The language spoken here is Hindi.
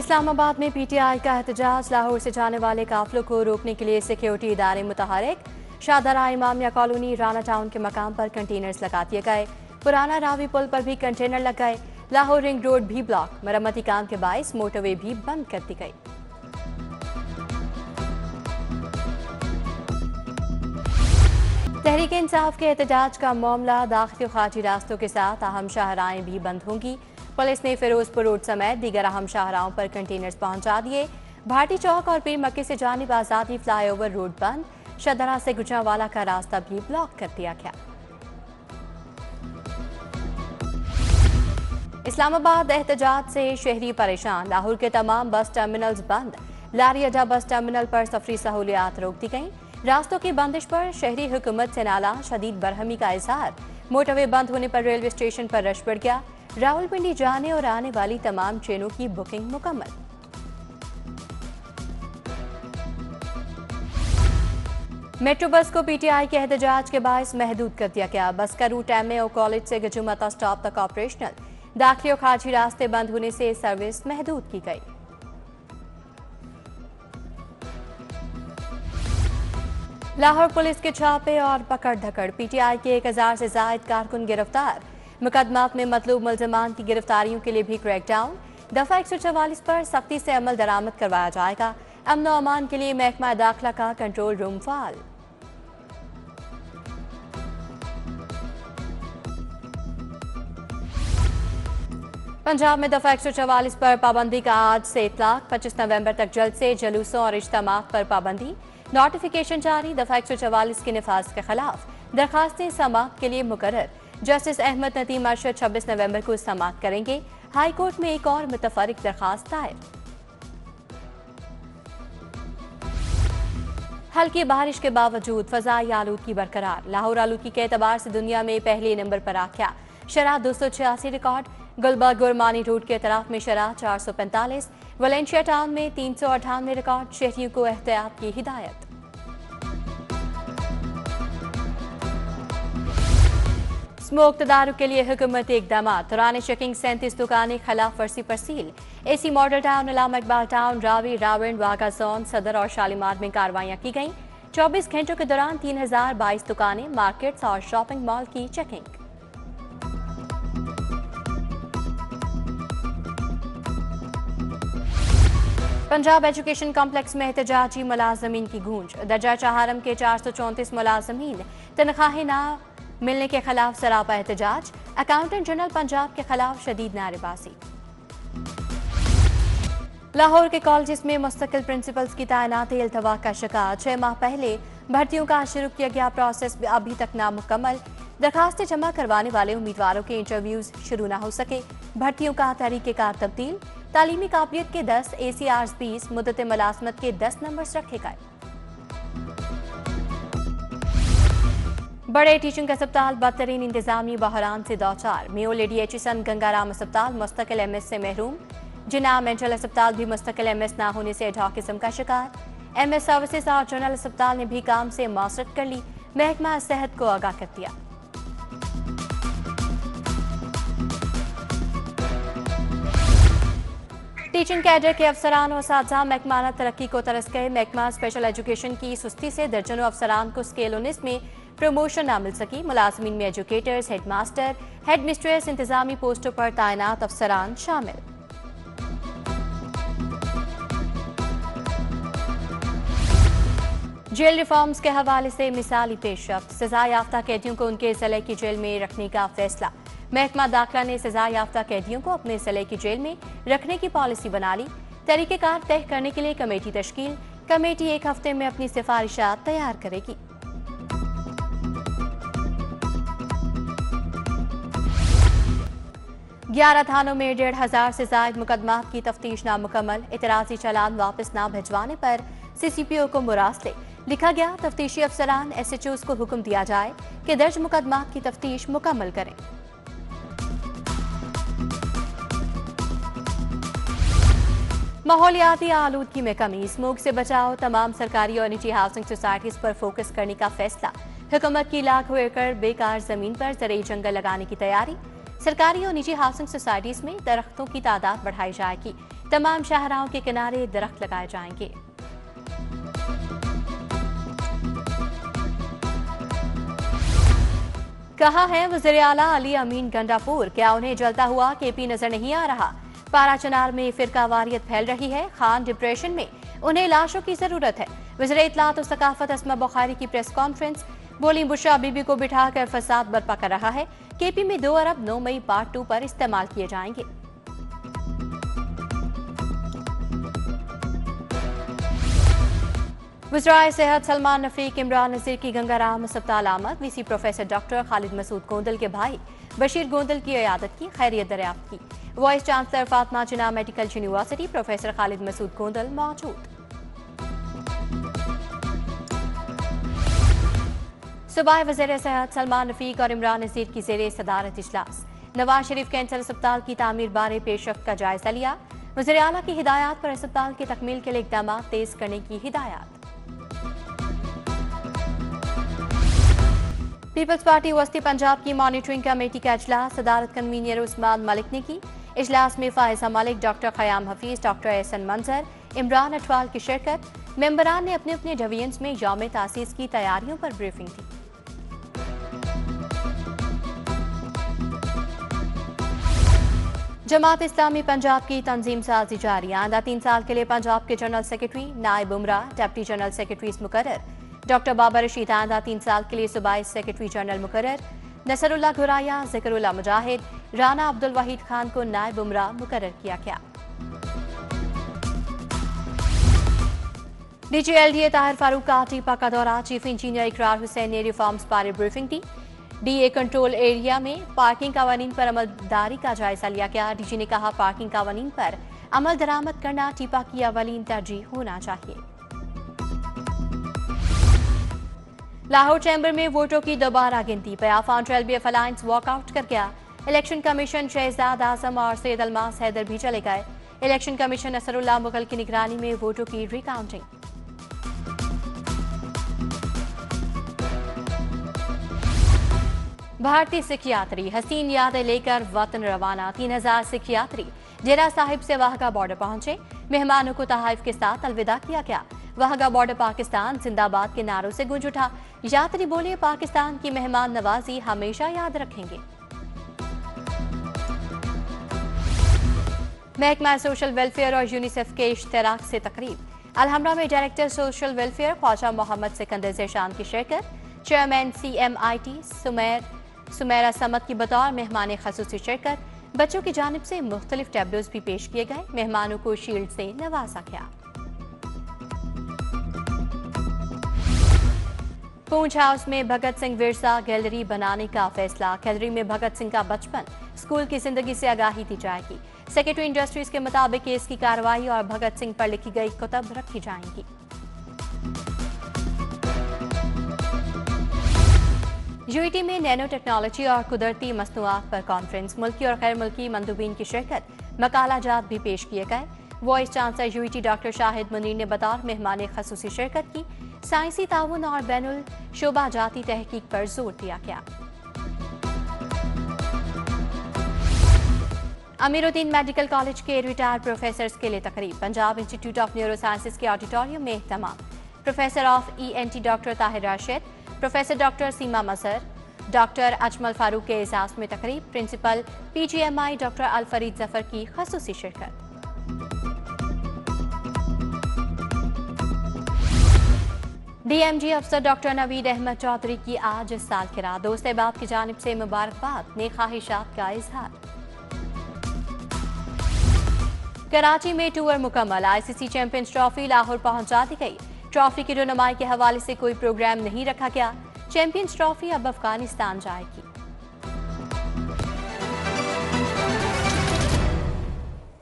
इस्लामाबाद में पीटीआई का एहतजाज। लाहौर से जाने वाले काफिलों को रोकने के लिए सिक्योरिटी इदारे मुतहरिक। शाहदरा इमामिया कॉलोनी राना टाउन के मकाम पर कंटेनर्स लगा दिए गए। पुराना रावी पुल पर भी कंटेनर लग गए। लाहौर रिंग रोड भी ब्लॉक। मरम्मती काम के बायस मोटरवे भी बंद कर दी गई। तहरीक इंसाफ के एहतजाज का मामला। दाखिली खारजी रास्तों के साथ अहम शाहराहें भी बंद होंगी। पुलिस ने फिरोजपुर रोड समेत दीगर अहम शाहराहों पर कंटेनर्स पहुंचा दिए। भाटी चौक और पीर मक्के से जानिब आजादी फ्लाईओवर रोड बंद। शदरा से गुजरांवाला का रास्ता भी ब्लॉक कर दिया गया। इस्लामाबाद एहतजाज से शहरी परेशान। लाहौर के तमाम बस टर्मिनल्स बंद। लारी अड्डा बस टर्मिनल पर सफरी सहूलियात रोक दी गई। रास्तों की बंदिश पर शहरी हुकूमत से नाला शदीद बरहमी का इजहार। मोटरवे बंद होने पर रेलवे स्टेशन पर रश बढ़ गया। रावलपिंडी जाने और आने वाली तमाम ट्रेनों की बुकिंग मुकम्मल। मेट्रो बस को पीटीआई के एहतजाज के बायस महदूद कर दिया गया। बस का रूट एमए कॉलेज से गजुमता स्टॉप तक ऑपरेशनल। दाखिली और खारजी रास्ते बंद होने से सर्विस महदूद की गई। लाहौर पुलिस के छापे और पकड़ धकड़। पीटीआई के 1000 से जायद कारकुन गिरफ्तार। मुकदमात में मतलूब मुलजमान की गिरफ्तारियों के लिए भी क्रैकडाउन। दफा 144 पर सख्ती से अमल दरामद करवाया जाएगा। अमन और अमान के लिए महकमा दाखिला का कंट्रोल रूम फाल। पंजाब में दफा 144 पर पाबंदी का आज से इतलाक। 25 नवंबर तक जल्द से जुलूसों और इज्तिमाअत पर पाबंदी। नोटिफिकेशन जारी। दफा 144 के निफाज के खिलाफ दरखास्तें समाअत के लिए मुकर्रर। जस्टिस अहमद नदीम अरशद 26 नवंबर को समाअत करेंगे। हाई कोर्ट में एक और मुतफरिक दरखास्त दायर। हल्की बारिश के बावजूद फजाई आलूदगी बरकरार। लाहौर आलूदगी के एतबार से दुनिया में पहले नंबर पर आ गया। शरह 286 रिकॉर्ड। गुलबर्ग गुरमानी रोड के तरफ में शरह 445। वलेंशिया टाउन में 398 रिकॉर्ड। शहरियों को एहतियात की हिदायत। स्मोक तदारुक के लिए हुकूमती इकदाम। पुराने चेकिंग 37 दुकानें खिलाफ वर्जी पर सील। एसी मॉडल टाउन, अल्लामा इकबाल टाउन, रावी, रावण, वाघा जोन, सदर और शालीमार में कार्रवाइयां की गईं। 24 घंटों के दौरान 3022 दुकानें, मार्केट्स और शॉपिंग मॉल की चेकिंग। पंजाब एजुकेशन कॉम्प्लेक्स में एहतजाजी मुलाजमीन की गूंज। दर्जा चहारम के 434 मुलाजमीन तनख्वाहें ना मिलने के खिलाफ सरापा एहतजाज। अकाउंटेंट जनरल पंजाब के खिलाफ शदीद नारेबाजी। लाहौर के कॉलेज में मुस्तकिल प्रिंसिपल्स की तैनाती इल्तवा का शिकार। 6 माह पहले भर्तियों का शुरू किया गया प्रोसेस अभी तक नामुकम्मल। दरखास्तें जमा करवाने वाले उम्मीदवारों के इंटरव्यूज शुरू न हो सके। भर्तियों का तरीक़ेकार तब्दील। तालीमी काबिलियत के 10, ACRs 20, मुद्दत मुलाजमत के 10 नंबर्स रखे गए। बड़े टीचिंग अस्पताल बदतरीन इंतजामी बहरान से दौचार। मेयो लेडी एचिसन गंगाराम अस्पताल मुस्तकिल MS से महरूम। जिना मेंटल अस्पताल भी मुस्तकिल MS ना होने से एडहॉकिज्म का शिकार। MS सर्विसेज और जनरल अस्पताल ने भी काम से मासरत कर ली। महकमा सेहत को आगाह कर दिया। टीचिंग कैडर के अफसरान और साथी महकमाना तरक्की को तरस गए। महकमा स्पेशल एजुकेशन की सुस्ती से दर्जनों अफसरान को स्केल 19 में प्रमोशन न मिल सकी। मुलाजमीन में educators, head master, head mistress, इंतजामी पोस्टों पर तैनात अफसरान शामिल। जेल रिफॉर्म्स के हवाले से मिसाली पेशरफ्त। सजा याफ्ता कैदियों को उनके जिले की जेल में रखने का फैसला। महकमा दाखिला ने सजा याफ्ता कैदियों को अपने जिले की जेल में रखने की पॉलिसी बना ली। तरीक़ेकार तय करने के लिए कमेटी तश्कील। कमेटी 1 हफ्ते में अपनी सिफारिशात तैयार करेगी। ग्यारह थानों में 1500 से जायद मुकदमात की तफ्तीश नामुकम्मल। इतराजी चालान वापस न भिजवाने पर CCPO को मुरासले। लिखा गया, तफ्तीशी अफसरान SHOs को हुक्म दिया जाए कि दर्ज मुकदमात की तफ्तीश मुकम्मल करें। माहौलियाती आलूदगी में कमी। स्मोक से बचाओ। तमाम सरकारी और निजी हाउसिंग सोसाइटीज पर फोकस करने का फैसला। हुकूमत की लाखों एकड़ बेकार जमीन पर ज़रूरी जंगल लगाने की तैयारी। सरकारी और निजी हाउसिंग सोसाइटीज में दरख्तों की तादाद बढ़ाई जाएगी। तमाम शाहराहों के किनारे दरख्त लगाए जाएंगे। कहा है वज़ीर आला अली अमीन गंडापुर, क्या उन्हें जलता हुआ केपी नजर नहीं आ रहा? पारा चनार में फिरकावारियत फैल रही है, खान डिप्रेशन में, उन्हें लाशों की जरूरत है। वज़ीर इत्तलात और सकाफत अस्मा बुखारी की प्रेस कॉन्फ्रेंस, बोली बुशरा बीबी को बिठाकर फसाद बर्पा कर रहा है। केपी में 2 अरब 9 मई पार्ट 2 पर इस्तेमाल किए जाएंगे। वज़राए सेहत सलमान रफीक इमरान नज़ीर की गंगाराम अस्पताल आमद। VC professor doctor Khalid Masood Gondal के भाई बशीर गोंदल की इयादत की, खैरियत दरियाफ्त की। Vice chancellor Fatima Jinnah medical university professor Khalid Masood Gondal मौजूद। सूबाई वज़ीर सेहत सलमान रफीक और इमरान नज़ीर की ज़ेरे सदारत इजलास। नवाज शरीफ कैंसर अस्पताल की तामीर बारे पेशरफ्त का जायजा लिया। वज़ीर आला की हिदायत पर अस्पताल की तकमील के लिए इक़दाम तेज करने की हिदायत। पीपल्स पार्टी वस्ती पंजाब की मॉनिटरिंग कमेटी का इजलास सदारत कन्वीनर उस्मान मलिक ने की। इजलास में फायजा मलिक, डॉक्टर ख़याम हफीज, डॉक्टर एहसन मंजर, इमरान अटवाल की शिरकत। मेंबरान ने अपने अपने डिवीजन्स में यौम तासीस की तैयारियों पर ब्रीफिंग दी। जमात इस्लामी पंजाब की तंजीम साजी जारी। आइंदा 3 साल के लिए पंजाब के जनरल सेक्रेटरी नायब उमरा डिप्टी जनरल सेक्रेटरीज मुकर्रर। डॉक्टर बाबर रशीद आइंदा 3 साल के लिए सूबाई सेक्रेटरी जनरल मुकर्रर। नसरुल्लाह घुराया, ज़िक्रुल्लाह मुजाहिद, राना अब्दुल वहीद खान को नायब उमरा मुकर्रर किया गया। DGLDA ताहिर फारूक का टीपा का दौरा। चीफ इंजीनियर इकरार हुसैन ने रिफॉर्म्स बारे ब्रीफिंग दी। DA कंट्रोल एरिया में पार्किंग कानून पर अमलदारी का जायजा लिया गया। DG ने कहा पार्किंग कानून पर अमल दरामद करना टीपा की अवलीन तरजीह होना चाहिए। लाहौर चैम्बर में वोटों की दोबारा गिनती। पयाफान LBF अलायंस वॉकआउट कर गया। इलेक्शन कमीशन शहजाद आजम और सैयद अलमास हैदर भी चले गए। इलेक्शन कमीशन नसरुल्लाह मुगल की निगरानी में वोटों की रिकाउंटिंग। भारतीय सिख यात्री हसीन यादें लेकर वतन रवाना। 3000 सिख यात्री डेरा साहिब से वाहगा बॉर्डर पहुंचे। मेहमानों को तहाइफ के साथ अलविदा किया गया। वाहगा बॉर्डर पाकिस्तान जिंदाबाद के नारों से गूंज उठा। यात्री बोले पाकिस्तान की मेहमान नवाजी हमेशा याद रखेंगे। महकमा सोशल वेलफेयर और यूनिसेफ के इश्तराक से तकरीब। अलहमरा में director social welfare Khwaja Mohammad Sikandar Zeeshan की शिरकत। चेयरमैन CMIT सुमेरा समद की बतौर मेहमान खसूसी शिरकत। बच्चों की जानिब से मुख्तलिफ टैबलोज भी पेश किए गए। मेहमानों को शील्ड से नवाजा गया। पूंछ हाउस में भगत सिंह विरसा गैलरी बनाने का फैसला। गैलरी में भगत सिंह का बचपन, स्कूल की जिंदगी से आगाही दी जाएगी। सेक्रेटरी इंडस्ट्रीज के मुताबिक केस की कार्रवाई और भगत सिंह पर लिखी गई किताब रखी जाएंगी। UET में नैनो टेक्नोलॉजी और कुदरती मसनूआत पर कॉन्फ्रेंस। मुल्की और गैर मुल्की मंदूबीन की शिरकत। मकाला जात भी पेश किए गए। Vice chancellor UET doctor Shahid Munir ने बतौर मेहमान खसूसी शिरकत की। साइंसी ताउन और बैनुल शोबा जाती तहकीक पर जोर दिया गया। अमीरुद्दीन मेडिकल कॉलेज के रिटायर्ड प्रोफेसर्स के लिए तकरीब। Punjab institute of neuro sciences के ऑडिटोरियम में इख्तिताम। Professor of ENT doctor Tahir Rashid, professor doctor Seema Mazhar, doctor Ajmal Farooq के एजाज में तकरीब। Principal PGMI doctor Alfareed Zafar की खसूसी शिरकत। DMG अफसर डॉक्टर नवीद अहमद चौधरी की आज सालगिरह। दोस्त अहबाब की जानिब से मुबारकबाद, नेक ख्वाहिशात का इजहार। कराची में टूर मुकम्मल। ICC चैंपियंस ट्रॉफी लाहौर पहुंचा दी गई। ट्रॉफी की रुनमाई के हवाले से कोई प्रोग्राम नहीं रखा गया। चैंपियंस ट्रॉफी अब अफगानिस्तान जाएगी।